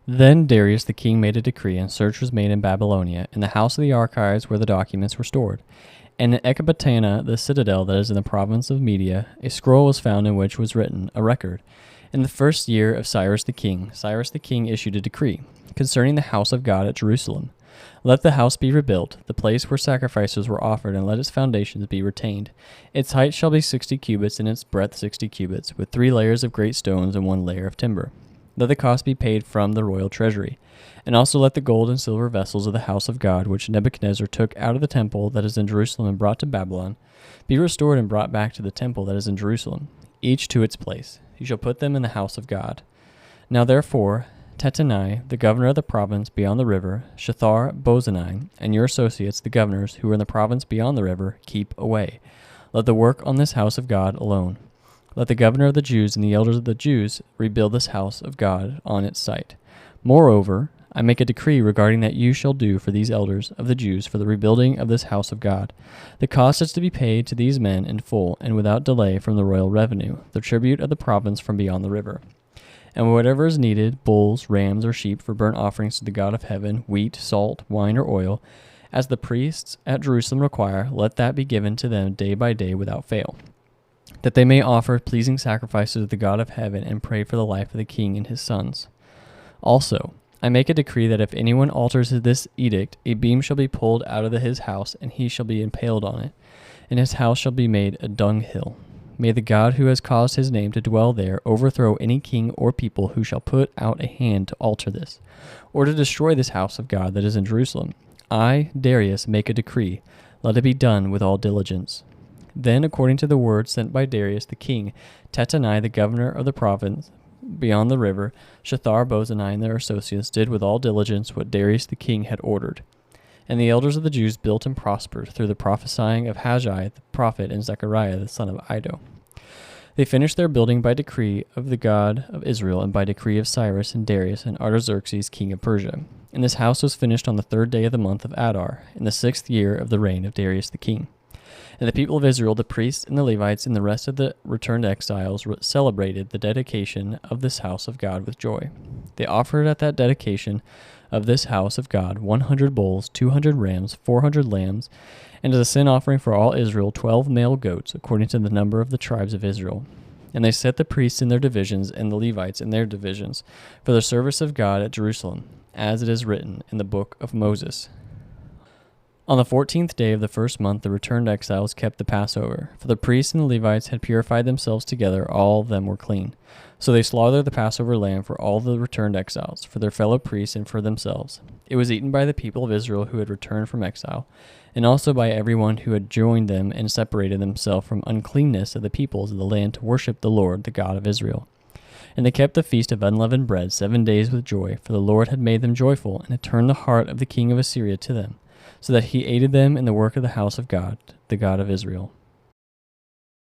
Then Darius the king made a decree, and search was made in Babylonia, in the house of the archives where the documents were stored. And in Ecbatana, the citadel that is in the province of Media, a scroll was found in which was written a record. In the first year of Cyrus the king issued a decree concerning the house of God at Jerusalem. Let the house be rebuilt, the place where sacrifices were offered, and let its foundations be retained. Its height shall be 60 cubits, and its breadth 60 cubits, with 3 layers of great stones and 1 layer of timber. Let the cost be paid from the royal treasury. And also let the gold and silver vessels of the house of God, which Nebuchadnezzar took out of the temple that is in Jerusalem and brought to Babylon, be restored and brought back to the temple that is in Jerusalem, each to its place. You shall put them in the house of God. Now therefore, Tattenai, the governor of the province beyond the river, Shethar-Bozenai, and your associates, the governors, who are in the province beyond the river, keep away. Let the work on this house of God alone. Let the governor of the Jews and the elders of the Jews rebuild this house of God on its site. Moreover, I make a decree regarding that you shall do for these elders of the Jews for the rebuilding of this house of God. The cost is to be paid to these men in full and without delay from the royal revenue, the tribute of the province from beyond the river. And whatever is needed, bulls, rams, or sheep for burnt offerings to the God of heaven, wheat, salt, wine, or oil, as the priests at Jerusalem require, let that be given to them day by day without fail, that they may offer pleasing sacrifices to the God of heaven and pray for the life of the king and his sons. Also, I make a decree that if anyone alters this edict, a beam shall be pulled out of his house, and he shall be impaled on it, and his house shall be made a dunghill. May the God who has caused his name to dwell there overthrow any king or people who shall put out a hand to alter this, or to destroy this house of God that is in Jerusalem. I, Darius, make a decree. Let it be done with all diligence. Then, according to the word sent by Darius the king, Tattenai, the governor of the province beyond the river, Shethar-Bozenai and their associates did with all diligence what Darius the king had ordered. And the elders of the Jews built and prospered through the prophesying of Haggai the prophet and Zechariah the son of Iddo. They finished their building by decree of the God of Israel and by decree of Cyrus and Darius and Artaxerxes king of Persia. And this house was finished on the 3rd day of the month of Adar, in the 6th year of the reign of Darius the king. And the people of Israel, the priests and the Levites and the rest of the returned exiles celebrated the dedication of this house of God with joy. They offered at that dedication of this house of God 100 bulls, 200 rams, 400 lambs, and as a sin offering for all Israel 12 male goats, according to the number of the tribes of Israel. And they set the priests in their divisions and the Levites in their divisions for the service of God at Jerusalem, as it is written in the book of Moses. On the 14th day of the first month, the returned exiles kept the Passover, for the priests and the Levites had purified themselves together, all of them were clean. So they slaughtered the Passover lamb for all the returned exiles, for their fellow priests and for themselves. It was eaten by the people of Israel who had returned from exile, and also by everyone who had joined them and separated themselves from uncleanness of the peoples of the land to worship the Lord, the God of Israel. And they kept the feast of unleavened bread 7 days with joy, for the Lord had made them joyful, and had turned the heart of the king of Assyria to them, so that he aided them in the work of the house of God, the God of Israel.